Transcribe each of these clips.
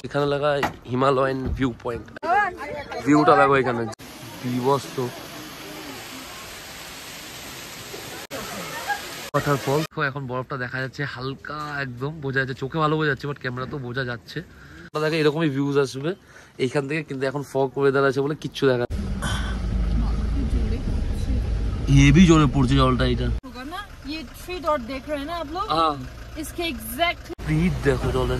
এখানে লাগা Himalayan view point, ভিউটা দেখো এখানে বিবস্ত ওয়াটারফল। এখন বরফটা দেখা যাচ্ছে হালকা, একদম বোঝা যাচ্ছে, চোখে ভালো বোঝা যাচ্ছে বাট ক্যামেরা তো বোঝা যাচ্ছে। দেখে এরকমই ভিউজ আসবে এইখান থেকে, কিন্তু এখন ফগ ওয়েদার আছে বলে কিচ্ছু দেখা হেভি জোরে পড়ছে জলটা। এটা ये 3 डॉट देख रहे हैं ना आप लोग, इसके एग्जैक्ट स्पीड देखो जले।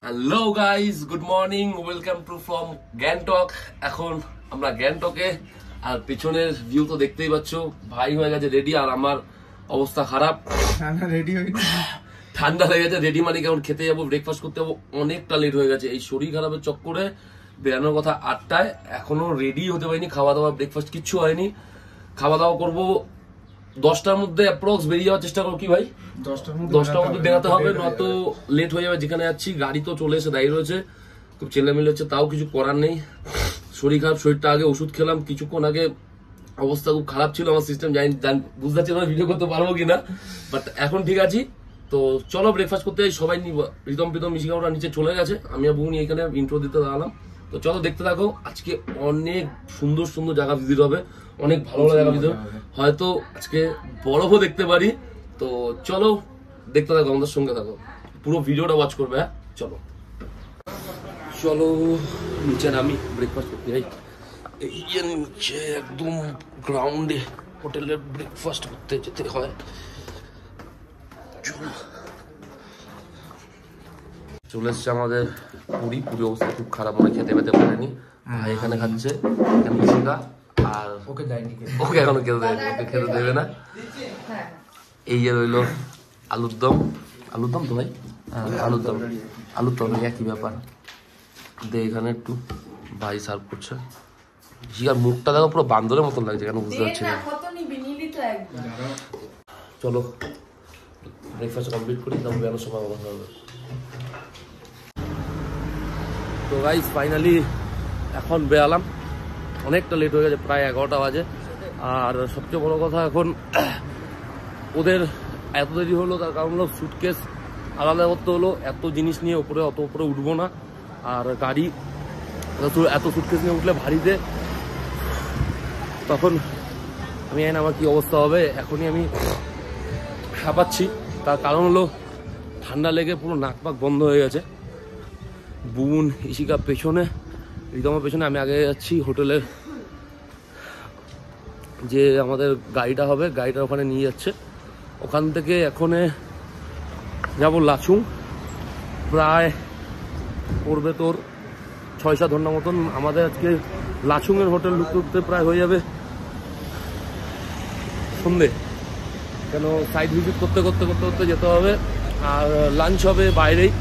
Hello guys, good morning, welcome to from Gangtok. এখন আমরা গ্যাংটকে, আর পেছনের ভিউ তো দেখতেই পাচ্ছ। ভাই হয়ে গেছে রেডি, আর আমার অবস্থা খারাপ, ঠান্ডা লেগে গেছে। রেডি মানে কেমন খেতে যাবো, ব্রেকফাস্ট করতে যাবো, অনেকটা লেট হয়ে গেছে। এই শরীর খারাপের চক্করে বেরানোর কথা 8টায়, এখনো রেডি হতে পারিনি। খাওয়া দাওয়া ব্রেকফাস্ট কিচ্ছু হয়নি। খাওয়া দাওয়া করবো 10টার মধ্যে অ্যাপ্রক্স বেরিয়ে যাওয়ার চেষ্টা করো। কি ভাই 10টার মধ্যে বেরাতে হবে, নয়তো লেট হয়ে যাবে। যেখানে যাচ্ছি গাড়ি তো চলে এসে দাঁড়িয়ে রয়েছে, খুব চেল্লামিল্লি হচ্ছে, তাও কিছু করার নেই। শরীর খারাপ, শরীরটা আগে ওষুধ খেলাম কিছুক্ষণ আগে, অবস্থা খুব খারাপ ছিল আমার সিস্টেম, জানি বুঝতে পারছি না ভিডিও করতে পারবো কিনা, বাট এখন ঠিক আছি। তো চলো ব্রেকফাস্ট করতে যাই। সবাই রিতম প্রীতম মিশিকা ওরা নিচে চলে গেছে, আমি আর বুনি এখানে ইন্ট্রো দিতে দাঁড়ালাম। তো চলো দেখতে থাকো। আজকে অনেক সুন্দর সুন্দর জায়গা ভিজিট হবে, অনেক ভালো ভালো জায়গা ভিজিট, হয়তো আজকে বরফও দেখতে পারি। তো চলো দেখতে থাকো, আমাদের সঙ্গে থাকো, পুরো ভিডিওটা ওয়াচ করবে। হ্যাঁ চলো চলো নিচে নামি, ব্রেকফাস্ট করতে যাই। এই যে নিচে একদম গ্রাউন্ডে হোটেলে ব্রেকফাস্ট করতে যেতে হয়। চলে এসছে আমাদের পুরি। পুরি অবস্থা খুব খারাপ, মনে খেতে পেতে পারেনি। ভাই এখানে খাচ্ছে, এখানে মিশিকা, আর ওকে এখনো খেতে দেয়নি, ওকে খেতে দেবে না। এই যে রইলো আলুর দম। আলুর দম তো ভাই, আলুর দম একই ব্যাপার। দে এখানে একটু, ভাই সার্ভ করছে। শিকার মুখটা দেখো পুরো বান্দরের মতন লাগছে, কেন বুঝতে পারছি না। চলো ব্রেকফাস্ট কমপ্লিট করি, তারপর বেরোনোর সময় কথা হবে। তো গাইস ফাইনালি এখন বেরালাম, অনেকটা লেট হয়ে গেছে, প্রায় 11টা বাজে। আর সবচেয়ে বড় কথা, এখন ওদের এত দেরি হলো তার কারণ হলো সুটকেস আলাদা করতে হলো। এত জিনিস নিয়ে অত উপরে উঠবো না, আর গাড়ি এত সুটকেস নিয়ে উঠলে ভারীতে, তখন আমি জানি না আমার কি অবস্থা হবে। এখনই আমি হাঁপাচ্ছি, তার কারণ হলো ঠান্ডা লেগে পুরো নাক পাক বন্ধ হয়ে গেছে। বুন ইশিকা পেছনে, রিতমের পেছনে, আমি আগে যাচ্ছি হোটেলের যে আমাদের গাড়িটা হবে, গাড়িটা ওখানে নিয়ে যাচ্ছে। ওখান থেকে এখন যাব লাচুং, প্রায় পড়বে তোর 6-7 ঘন্টা মতন। আমাদের আজকে লাচুংয়ের হোটেল ঢুকতে প্রায় হয়ে যাবে সন্ধে, কেন সাইড ভিজিট করতে করতে যেতে হবে। আর লাঞ্চ হবে বাইরেই।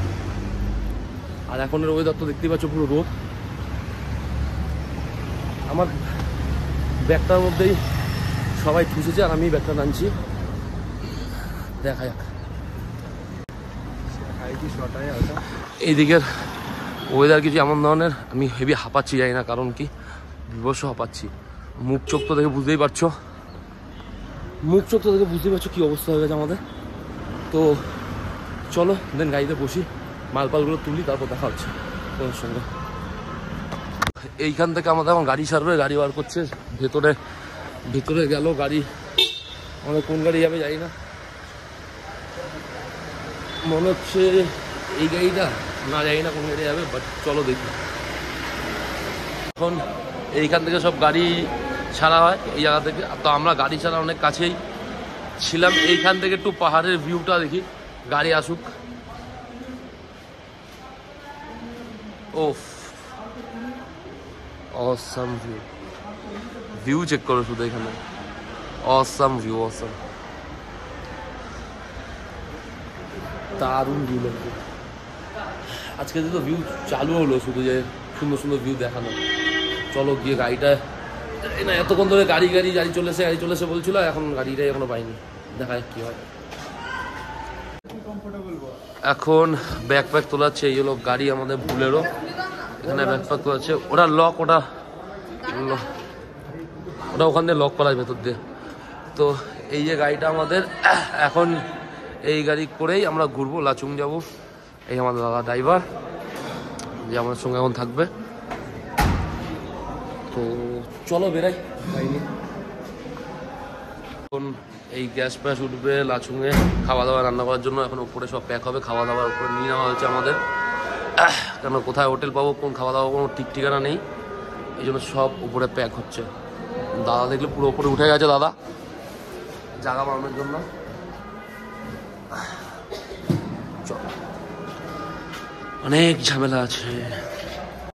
আর এখনের ওয়েদার তো দেখতেই পাচ্ছ, পুরো রোদ। আমার ব্যাগটার মধ্যেই সবাই ঠুসেছে, আর আমি ব্যাগটা টানছি। দেখা যাক। এইদিকের ওয়েদার কিছু এমন ধরনের, আমি হেভি হাঁপাচ্ছি, যাই না কারণ কি, বিভৎস হাঁপাচ্ছি। মুখ চোখ তো দেখে বুঝতেই পারছো কি অবস্থা হয়ে গেছে আমাদের। তো চলো দেন গাড়িতে বসি, মালপালগুলো তুলি, তারপর দেখা হচ্ছে তোমার সঙ্গে। এইখান থেকে আমাদের এখন গাড়ি ছাড়বে, গাড়ি বার করছে। ভেতরে গেল গাড়ি, আমাদের কোন গাড়ি যাবে জানি না, মনে হচ্ছে এই গাড়িটা, না জানি না কোন গাড়ি যাবে, বাট চলো দেখি। এখন এইখান থেকে সব গাড়ি ছাড়া হয় এই জায়গা থেকে। তো আমরা গাড়ি ছাড়া অনেক কাছেই ছিলাম। এইখান থেকে একটু পাহাড়ের ভিউটা দেখি, গাড়ি আসুক। ওফ, অসাম ভিউ চেক করো শুধু এখানে, অসাম ভিউ, অসাম, দারুণ ভিউ লাগছে। আজকে তো ভিউ চালু হলো, শুধু যে সুন্দর সুন্দর ভিউ দেখানো। চলো গিয়ে গাড়িটা, না এতক্ষণ ধরে গাড়ি চলে এসে বলছিল, এখন গাড়িটাই এখনো পাইনি, দেখা যাক কি হয়। এখন ব্যাকপ্যাক তোলাচ্ছে, এই হলো গাড়ি আমাদের বুলেরো, এখানে ব্যাকপ্যাক তোলাচ্ছে। ওটা লক, ওটা ওখান দিয়ে লক করা ভেতর দিয়ে। তো এই যে গাড়িটা আমাদের, এখন এই গাড়ি করেই আমরা ঘুরবো, লাচুং যাব। এই আমাদের দাদা ড্রাইভার যে আমাদের সঙ্গে এখন থাকবে। তো চলো বেরাই গাড়ি। এখন এই গ্যাস ফ্যাস উঠবে লাচুংয়ে খাওয়া দাওয়া রান্না করার জন্য। এখন উপরে সব প্যাক হবে, খাওয়া দাওয়ার উপরে নিয়ে নেওয়া হয়েছে আমাদের, কেন কোথায় হোটেল পাবো, কোন খাওয়া দাওয়া কোনো ঠিক ঠিকানা নেই, এই জন্য সব উপরে প্যাক হচ্ছে। দাদা দেখলে পুরো উপরে উঠে গেছে দাদা জায়গা বানানোর জন্য। অনেক ঝামেলা আছে।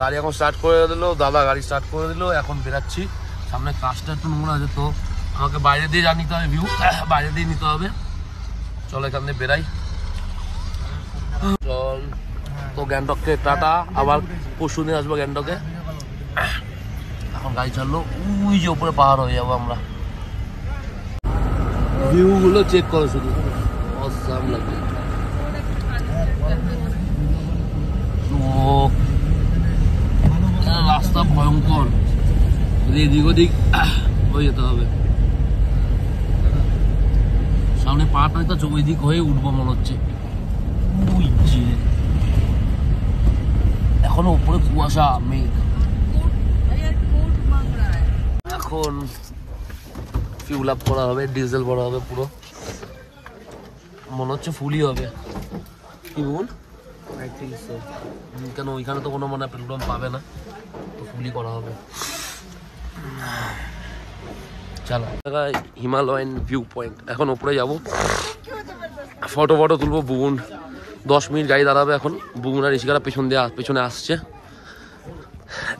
গাড়ি এখন স্টার্ট করে দিল দাদা, গাড়ি স্টার্ট করে দিল। এখন বেরাচ্ছি, সামনে কাজটা একটু নোংরা আছে তো আমাকে বাইরে দিয়ে যা নিতে হবে, ভিউ বাইরে দিয়ে নিতে হবে। চলো এখান থেকে বেরাই, চল। তো গ্যাংটককে টাটা, আবার পরশু দিন আসবো গ্যাংটকে। এখন গাড়ি ছাড়লো, ওই যে উপরে পাহাড় হয়ে যাবো আমরা। ভিউ গুলো চেক করো শুধু, অসাম লাগে। রাস্তা ভয়ঙ্কর, এদিক ওদিক হয়ে যেতে হবে। সামনে পাহাড়টা তো ওই দিক হয়ে উঠবো মনে হচ্ছে। এখনো উপরে কুয়াশা মেঘ। এখন ফিউল আপ করা হবে, ডিজেল ভরা হবে, পুরো মনে হচ্ছে ফুলই হবে। কি বল? কেন ওইখানে তো কোনো মানে পেট্রোল পাম্প পাবে না, তো ফুলই করা হবে। চলো হিমালয়ান ভিউ পয়েন্ট, এখন উপরে যাব, ফটো তুলবো। বুগুন 10 মিনিট গাড়ি দাঁড়াবে এখন। বুগুন আর ঋষিকারা পেছনে আসছে,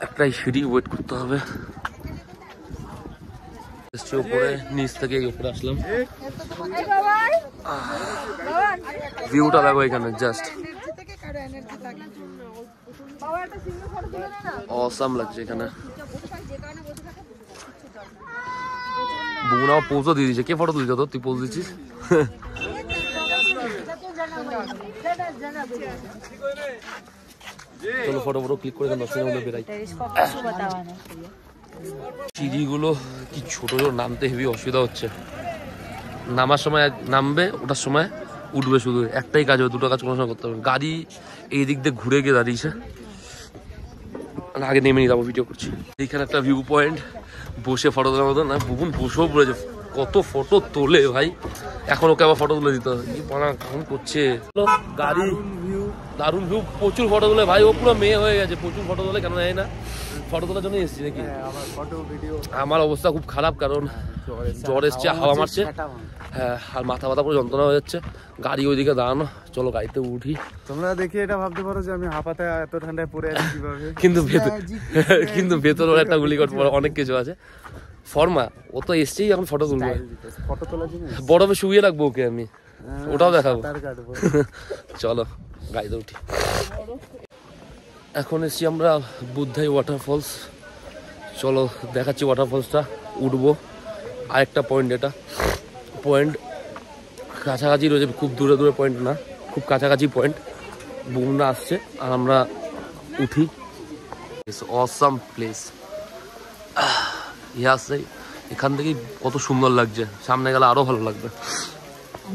একটাই সিঁড়ি ওয়েট করতে হবে। উপরে নিচ থেকে উপরে আসলাম, ভিউটা দেখো এখানে জাস্ট অসাম লাগছে এখানে। বুগুনা পোজও দিয়ে দিয়েছে। কে ফটো তুলছে তো? তুই পোজ দিচ্ছিস? চলো ফটো ক্লিক করে 10 মিনিটের মধ্যে বেরাই। সিঁড়িগুলো কি ছোট ছোট, নামতে হেভি অসুবিধা হচ্ছে। নামার সময় নামবে, ওটার সময় উঠবে, শুধু একটাই কাজ হবে, দুটো কাজ কোনো সময় করতে হবে। গাড়ি এই দিক দিয়ে ঘুরে গিয়ে দাঁড়িয়েছে, আগে নেমে নিয়ে যাবো, ভিডিও করছি। এইখানে একটা ভিউ পয়েন্ট, বসে ফটো তোলার মতো না। বুবুন বসেও পড়েছে, কত ফটো তোলে ভাই। এখন ওকে আবার ফটো তুলে দিতে হবে, কি পড়া কেমন করছে। গাড়ি দারুণ ভিউ, প্রচুর ফটো তোলে ভাই। ও পুরো মেয়ে হয়ে গেছে, প্রচুর ফটো তোলে, কেন জানি না। ফটো তোলার জন্য এসেছি নাকি? আমার অবস্থা খুব খারাপ, কারণ জ্বর এসছে, হাওয়া মারছে, হ্যাঁ, আর মাথা পুরো যন্ত্রণা হয়ে যাচ্ছে। গাড়ি ওইদিকে দাঁড়ানো, চলো গাড়িতে উঠি। তোমরা দেখে এটা ভাবতে পারো যে আমি হাঁপাতে এত ঠান্ডায় পড়ে আছি কিভাবে, কিন্তু ভেতরে একটা গুলিকট অনেক কিছু আছে। ফর্মা ও তো এসছেই, এখন ফটো তুলবো, ফটো তোলার জন্য বরফে শুয়ে রাখবো ওকে আমি, ওটাও দেখাবো। চলো গাড়িতে উঠি। এখন এসছি আমরা বুদ্ধাই ওয়াটারফলস, চলো দেখাচ্ছি ওয়াটারফলসটা। উঠবো আরেকটা পয়েন্ট, এটা পয়েন্ট কাছাকাছি রয়েছে, খুব দূরে দূরে পয়েন্ট না, খুব কাছাকাছি পয়েন্ট। বুমরা আসছে আর আমরা উঠি। অসাম প্লেস, এখান থেকেই কত সুন্দর লাগছে, সামনে গেলে আরো ভালো লাগবে।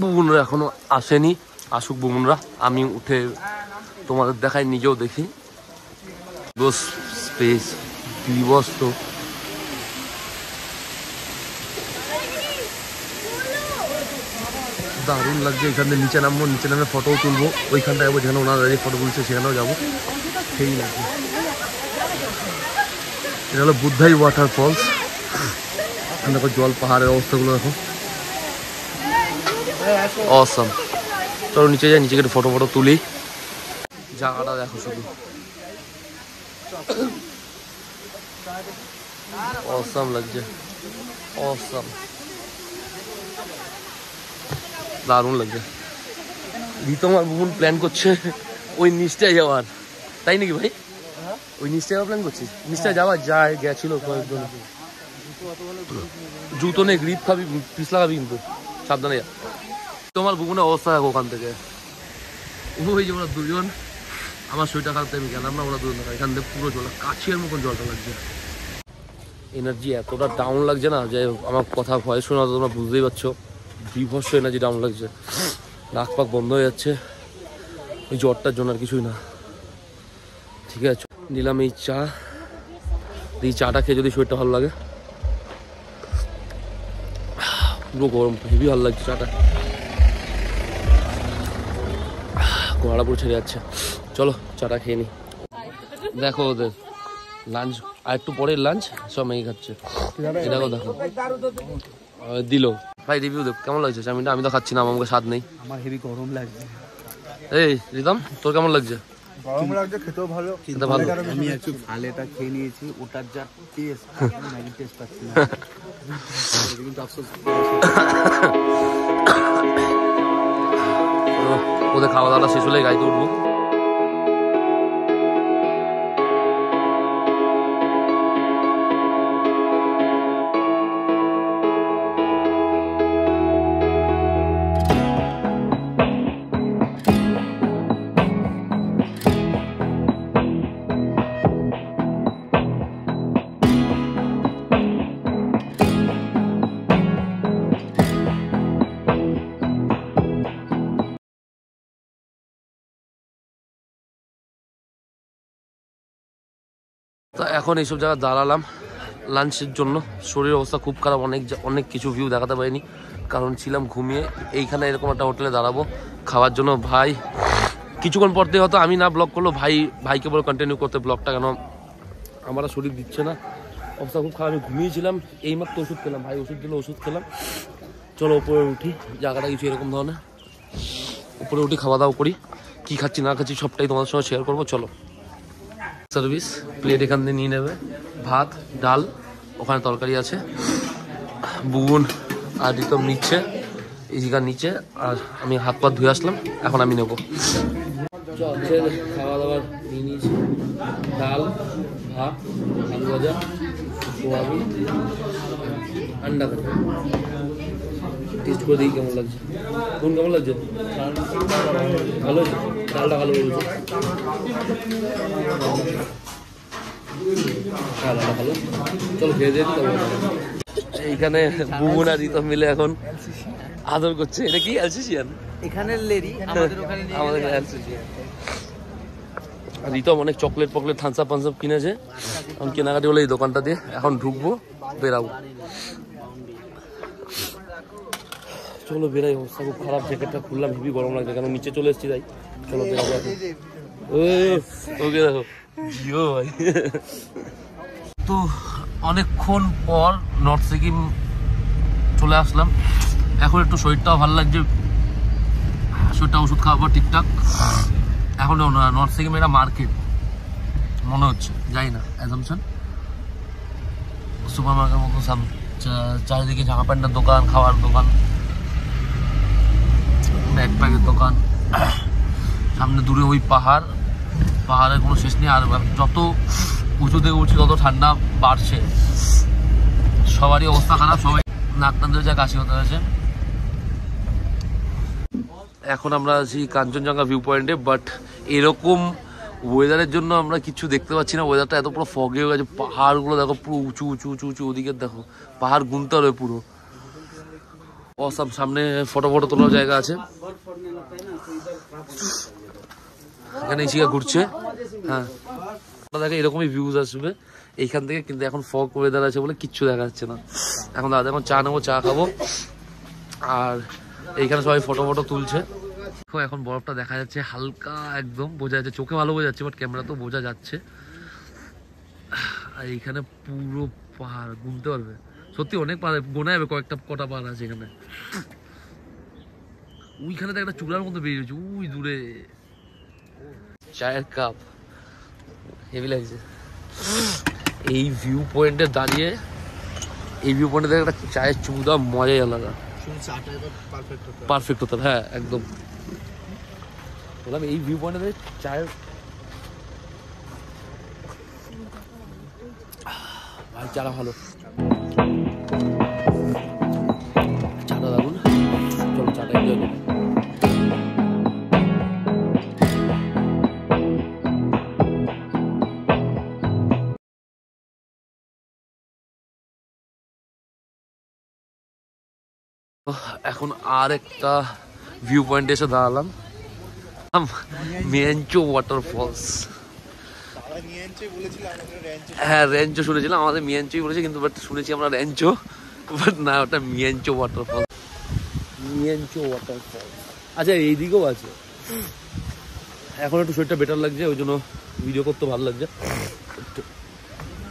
বুমরা এখনো আসেনি, আসুক বুমরা, আমি উঠে তোমাদের দেখাই, নিজেও দেখি। স্পেস বিবস্ত, দারুণ লাগছে। এখানে নিচে নামবো, নিচে নামে ফটোও তুলবো, ওইখানটা যাবো যেখানে ওনারা দাঁড়িয়ে ফটো তুলছে, সেখানেও যাবো, সেই লাগছে। এটা হলো বুদ্ধাই ওয়াটারফলস। দেখো জল, পাহাড়ের অবস্থাগুলো দেখো, অসাম। চলো নিচে যাই, নিচে গিয়ে ফটো তুলি। জায়গাটা দেখো শুধু, অসাম লাগছে, অসাম, দারুণ লাগছে। রিতম আর বুবুন প্ল্যান করছে ওই নিচটায় যাওয়ার, তাই নাকি ভাই? ওই নিচটায় যাওয়ার প্ল্যান করছিস? নিচটায় যাওয়ার যায় গেছিল কয়েকজন। জুতো নেই, গ্রিপ খাবি, পিছলা খাবি কিন্তু, সাবধানে যা। তোমার বুবুনের অবস্থা দেখো ওখান থেকে, ওই যে ওরা দুজন, আমার শরীরটা খারাপ আমি গেলাম না, ওরা দুজন এখান থেকে পুরো জল কাছের মতন জলটা লাগছে। এনার্জি এতটা ডাউন লাগছে না যে আমার কথা ভয় শোনা তোমরা বুঝতেই পারছো, বিভৎস এনার্জি ডাউন লাগছে, নাক পাক বন্ধ হয়ে যাচ্ছে। ওই জ্বরটার জন্য আর কিছুই না। ঠিক আছে, নিলাম এই চা, এই চাটা খেয়ে যদি শরীরটা ভালো লাগে। পুরো গরম, হেভি ভালো লাগছে চাটা, গলা পুরো ছেড়ে যাচ্ছে। চলো চাটা খেয়ে নি। দেখো ওদের লাঞ্চ, আর একটু পরে লাঞ্চ, সব ম্যাগি খাচ্ছে। এটাকেও দেখো দিল। ভাই রিভিউ দেখ কেমন লাগছে চাউমিনটা? আমি তো খাচ্ছি না, আমাকে স্বাদ নেই। আমার হেভি গরম লাগছে। এই রিদম তোর কেমন লাগছে? গরম লাগছে, খেতেও ভালো। খেতে ভালো। আমি একটু ফালেটা খেয়ে নিয়েছি, ওটার যা টেস্ট, ম্যাগি টেস্ট পাচ্ছি না। কিন্তু আফসোস ওদের খাওয়া দাওয়া শেষ হলে গাড়িতে উঠবো। তো এখন এইসব জায়গায় দাঁড়ালাম লাঞ্চের জন্য। শরীর অবস্থা খুব খারাপ, অনেক কিছু ভিউ দেখাতে পারিনি কারণ ছিলাম ঘুমিয়ে। এইখানে এরকম একটা হোটেলে দাঁড়াবো খাওয়ার জন্য। ভাই কিছুক্ষণ পর দিয়ে হয়তো আমি না ব্লগ করলো, ভাইকে বলে কন্টিনিউ করতে ব্লগটা, কেন আমার শরীর দিচ্ছে না, অবস্থা খুব খারাপ। আমি ঘুমিয়েছিলাম, এইমাত্র ওষুধ খেলাম, ভাই ওষুধ দিল, ওষুধ খেলাম। চলো উপরে উঠি, জায়গাটা কিছু এরকম ধরনের, উপরে উঠি খাওয়া দাওয়া করি। কি খাচ্ছি না খাচ্ছি সবটাই তোমাদের সঙ্গে শেয়ার করবো। চলো। সার্ভিস প্লেট এখান থেকে নিয়ে নেবে, ভাত ডাল, ওখানে তরকারি আছে, বুগুন আর রিতম নিচ্ছে, এই জায়গার নিচে, আর আমি হাত পা ধুয়ে আসলাম, এখন আমি নেবো। খাওয়া দাওয়া নিয়ে নিয়েছি, ডাল ভাত আলু ভাজা সোয়াবিন আন্ডা ভাজা। টেস্ট করে দিই কেমন লাগছে। কোন কেমন লাগছে? ভালো, ডালটা ভালো বলছে, ভালো। চলো খেয়ে দিয়ে এইখানে বুবুন আর রিতম মিলে এখন আদর করছে। এটা কি অ্যালসেশিয়ান? এখানে লেরি, আমাদের অ্যালসেশিয়ান। রিতম অনেক চকলেট পকলেট থামস আপ কিনেছে, এখন কেনাকাটি হলো এই দোকানটা দিয়ে। এখন ঢুকবো, বেরাবো। চলো বেরাই, অবস্থা খুব খারাপ। জ্যাকেটটা খুললাম, হেভি গরম লাগছে কেন নিচে চলে এসেছি তাই। চলো বেরাবো এখন। ওকে দেখো জিও ভাই। তো অনেকক্ষণ পর নর্থ সিকিম চলে আসলাম, এখন একটু শরীরটাও ভালো লাগছে, শরীরটা ওষুধ খাওয়াবো ঠিকঠাক। এখন নর্থ সিকিম এটা মার্কেট মনে হচ্ছে, যাই না, অ্যাজাম্পশন সুপার মার্কেটের মতো সব চারিদিকে জামা প্যান্টের দোকান, খাওয়ার দোকান, ব্যাকপ্যাকের দোকান, সামনে দূরে ওই পাহাড়ের কোনো শেষ নেই। আর যত উঁচু থেকে উঠছে তত ঠান্ডা বাড়ছে, সবারই অবস্থা খারাপ, সবাই নাক টান ধরে যা কাশি হতে হয়েছে। এখন আমরা আছি কাঞ্চনজঙ্ঘা ভিউ পয়েন্টে, বাট এরকম ওয়েদারের জন্য আমরা কিছু দেখতে পাচ্ছি না। ওয়েদারটা এত পুরো ফগে হয়ে গেছে, পাহাড়গুলো দেখো পুরো উঁচু উঁচু উঁচু উঁচু, ওদিকে দেখো পাহাড় গুনতে হবে পুরো অসাম। সামনে ফটো তোলার জায়গা আছে, এখানে এসে ঘুরছে। হ্যাঁ দেখে এরকমই ভিউজ আসবে এইখান থেকে, কিন্তু এখন ফগ ওয়েদার আছে বলে কিচ্ছু দেখা যাচ্ছে না। এখন দাদা এখন চা নেবো, চা খাবো, আর এইখানে সবাই ফটো তুলছে। এখন বরফটা দেখা যাচ্ছে হালকা, একদম বোঝা যাচ্ছে, চোখে ভালো বোঝা যাচ্ছে, বাট ক্যামেরা তো বোঝা যাচ্ছে। আর এইখানে পুরো পাহাড় গুনতে পারবে, সত্যি অনেক পাহাড়, গোনা যাবে কটা পাহাড় আছে এখানে। ওইখানে তো একটা চূড়ার মতো বেরিয়েছে ওই দূরে। চায়ের কাপ হেভি লাগছে। এই ভিউ পয়েন্টে দাঁড়িয়ে, এই ভিউ পয়েন্টে একটা চায়ের চুমুদা মজাই আলাদা, পারফেক্ট হতো। হ্যাঁ একদম বললাম, এই ভিউ পয়েন্টে চায়ের ভাই চাটা ভালো, চাটা দারুন। চলো চাটা এনজয় করি। এখন আর একটা ভিউ পয়েন্টে এসে দাঁড়ালাম, মিয়াঞ্চো ওয়াটারফলস। হ্যাঁ র্যাঞ্চো শুনেছিলাম, আমাদের মিয়াঞ্চোই বলেছে, কিন্তু বাট শুনেছি আমরা র্যাঞ্চো, বাট না ওটা মিয়াঞ্চো ওয়াটারফল। মিয়াঞ্চো ওয়াটারফল আচ্ছা এইদিকেও আছে। এখন একটু শরীরটা বেটার লাগছে, ওই জন্য ভিডিও করতে ভালো লাগছে।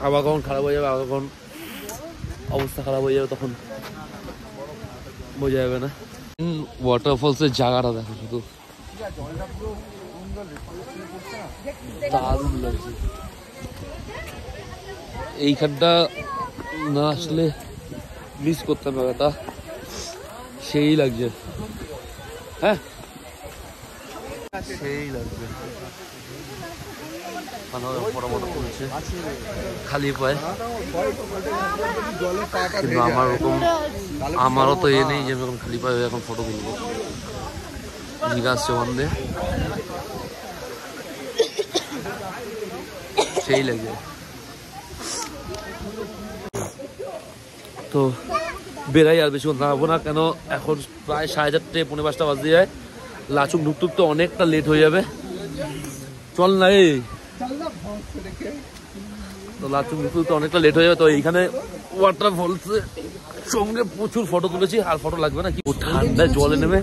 আবার কখন খারাপ হয়ে যাবে, আবার কখন অবস্থা খারাপ হয়ে যাবে তখন বোঝা যাবে না। ওয়াটারফলসের জায়গাটা দেখো শুধু, দারুণ লাগছে। এইখানটা না আসলে মিস করতাম ব্যাপারটা, সেই লাগছে। হ্যাঁ সেই লাগছে, ফটোমটো তুলছে খালি পায়ে। কিন্তু আমার ওরকম, আমারও তো এ নেই যে আমি এখন খালি পায়ে এখন ফটো তুলবো। জিজ্ঞাসা আসছে বন্ধে, সেই লাগে। তো বেড়াই, আর বেশিক্ষণ দাঁড়াবো না, কেন এখন প্রায় 4:30 পৌনে 5টা বাজতে যায়। লাচুং ঢুকতে তো অনেকটা লেট হয়ে যাবে, চল না এই। তো লাচুং ঢুকতে তো অনেকটা লেট হয়ে যাবে। তো এইখানে ওয়াটারফলসের সঙ্গে প্রচুর ফটো তুলেছি, আর ফটো লাগবে না কি, ঠান্ডায় জলে নেমে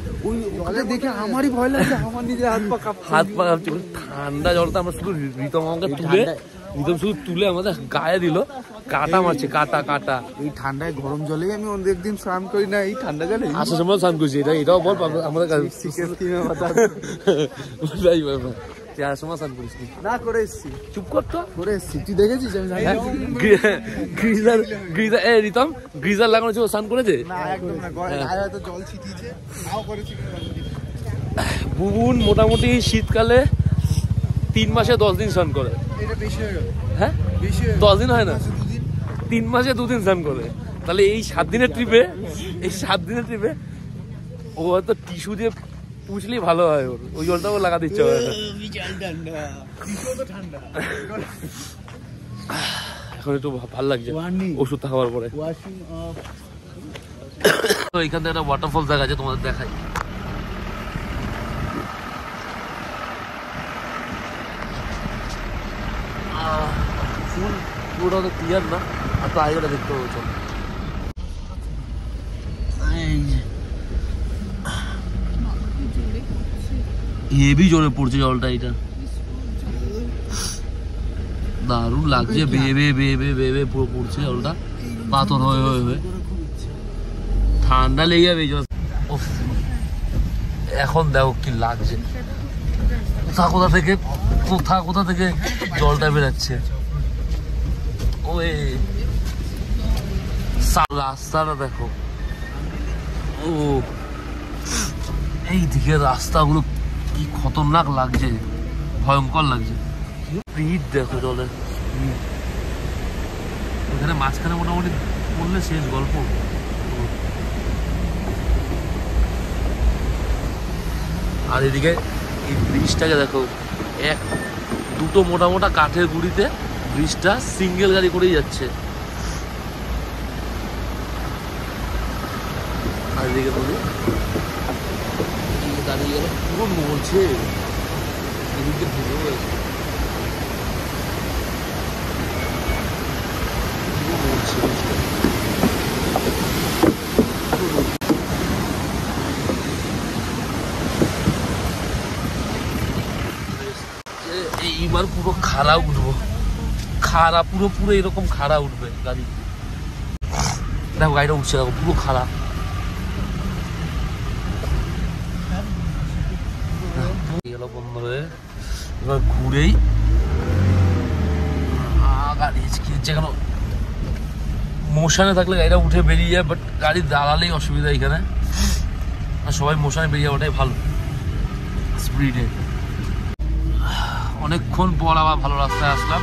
দেখে আমারই ভয় লাগছে, আমার নিজের হাত পা কাঁপছে। ঠান্ডা জলটা আমরা শুধু রিতম আমাকে তুলে, রিতম শুধু তুলে আমাদের গায়ে দিল, কাটা মারছে, কাটা। এই ঠান্ডায় গরম জলেই আমি অনেক দিন স্নান করি না, এই ঠান্ডা জলে আসার সময় স্নান করছি। এটাও বল আমাদের কাছে সময় স্নান করিস না, করে এসছি। চুপ করতো, করে এসছি, তুই দেখেছিস? গ্রিজার রিতম গ্রিজার লাগানো ছিল, স্নান করেছে না, একদম না, গায়ে হয়তো জল ছিটিয়েছে, নাও করেছি। বুবুন মোটামুটি শীতকালে 3 মাসে 10 দিন স্নান করে। এটা বেশি হয়ে গেল। হ্যাঁ 10 দিন হয় না, 3 মাসে 2 দিন স্নান করে। তাহলে এই 7 দিনের ট্রিপে ও হয়তো টিস্যু দিয়ে পুছলেই ভালো হয়, ওর ওই জলটাও লাগাতে ইচ্ছা হয় না। এখন একটু ভালো লাগছে ওষুধটা খাওয়ার পরে। তো এইখান থেকে একটা ওয়াটারফল দেখা আছে, তোমাদের দেখাই। পুরোটা তো ক্লিয়ার না, আর তো আগে দেখতে হবে। চল হেভি জোরে পড়ছে জলটা, এটা দারুণ লাগছে। বেয়ে পুরো পড়ছে জলটা, পাথর হয়ে ঠান্ডা লেগে যাবে এই জল। এখন দেখো কি লাগছে, কোথা থেকে জলটা বেরোচ্ছে। ওই রাস্তাটা দেখো, ও এই দিকের রাস্তাগুলো কি খতরনাক লাগছে, ভয়ঙ্কর লাগছে। স্পিড দেখো জলের, ওখানে মাঝখানে মোটামুটি পড়লে শেষ গল্প। আর এদিকে এই ব্রিজটাকে দেখো, দুটো মোটা কাঠের গুঁড়িতে ব্রিজটা সিঙ্গেল গাড়ি করেই যাচ্ছে। আর এদিকে দাঁড়িয়ে গেল, পুরো নড়ছে, এদিকে ভেঙে হয়েছে, এইবার পুরো খাড়া উঠবো, পুরো এরকম খাড়া উঠবে গাড়ি। দেখো গাড়িটা উঠছে, দেখো পুরো খাড়া। গেল বন্ধ হয়ে, এবার ঘুরেই গাড়ি খেয়েছে। কেন মোশনে থাকলে গাড়িটা উঠে বেরিয়ে যায়, বাট গাড়ি দাঁড়ালেই অসুবিধা এখানে। আর সবাই মোশনে বেরিয়ে যাওয়াটাই ভালো, স্পিডে। অনেকক্ষণ পর আবার ভালো রাস্তায় আসলাম,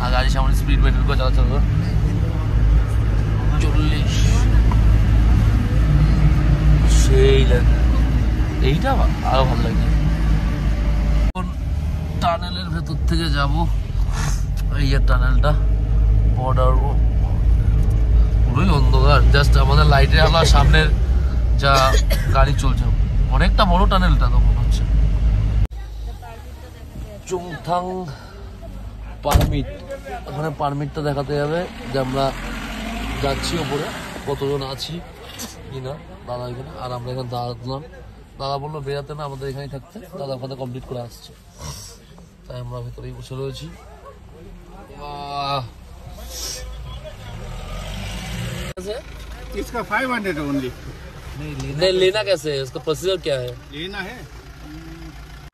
আর গাড়ি সামনে স্পিড মেনটেন করে চালাতে হবে। 40 সেই লাগে, এইটা আরো ভালো লাগে। টানেলের ভেতর থেকে যাবো, এই টানেলটা বর্ডার পুরোই জাস্ট আমাদের লাইটের আলো সামনের যা গাড়ি চলছে অনেকটা বড় টানেলটা তো মনে হচ্ছে। চুংথাং পারমিট, ওখানে পারমিটটা দেখাতে যাবে যে আমরা যাচ্ছি ওপরে, কতজন আছি কিনা দাদা এখানে। আর আমরা এখানে দাঁড়ালাম, দাদা বললো বেরাতে না, আমাদের এখানেই থাকতে। দাদা ওখানে কমপ্লিট করে আসছে, তাই আমরা ভেতরেই বসে রয়েছি। इसका 500 ओनली। नहीं लेना कैसे है, इसका प्रोसीजर क्या है? लेना है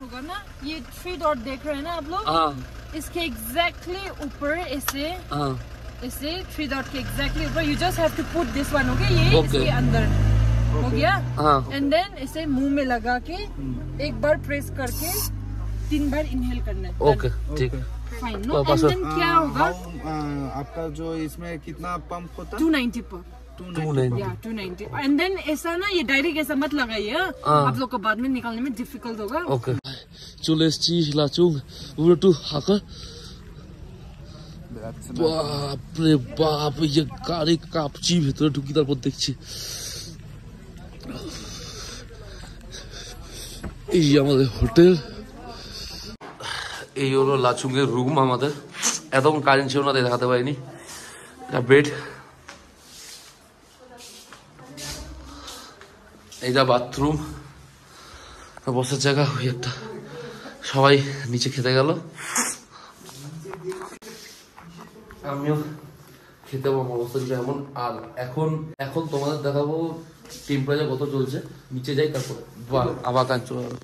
होगा ना, ये 3 डॉट देख रहे हैं ना आप लोग, हाँ इसके एग्जैक्टली ऊपर ऐसे हाँ इसे 3 डॉट के एग्जैक्टली ऊपर you just have to put this one, okay? ये Okay. इसके अंदर हो गया। हाँ एंड देन इसे मुंह में लगा के एक बार प्रेस करके 3 बार इनहेल करना है। ओके ठीक है। Fine no. वापस एंड देन क्या होगा, आपका जो इसमें कितना पंप होता है? 290 पर 290 या 290। एंड देन ऐसा ना, ये डायरेक्ट ऐसा मत लगाइए, हाँ। आप लोग को बाद में निकालने में डिफिकल्ट होगा। ওকে চলে এসছি লাচুং, উপরে একটু হাঁকা। বাপরে বাপ, এই যে গাড়ি কাঁপছি, ভেতরে ঢুকি তারপর দেখছি। এই আমাদের হোটেল, এই হলো লাচুং এর রুম। আমাদের এতক্ষণ কারেন্ট ছিল না, তাই দেখাতে পারিনি। বেড, এইটা বাথরুম, বসার জায়গা। ওই একটা, সবাই নিচে খেতে গেল, আমিও খেতে পাবো। অবস্থা এমন। আর এখন তোমাদের দেখাবো টেম্পারেচার কত চলছে। নিচে যাই, তারপরে আবার কাজ চলে গেল।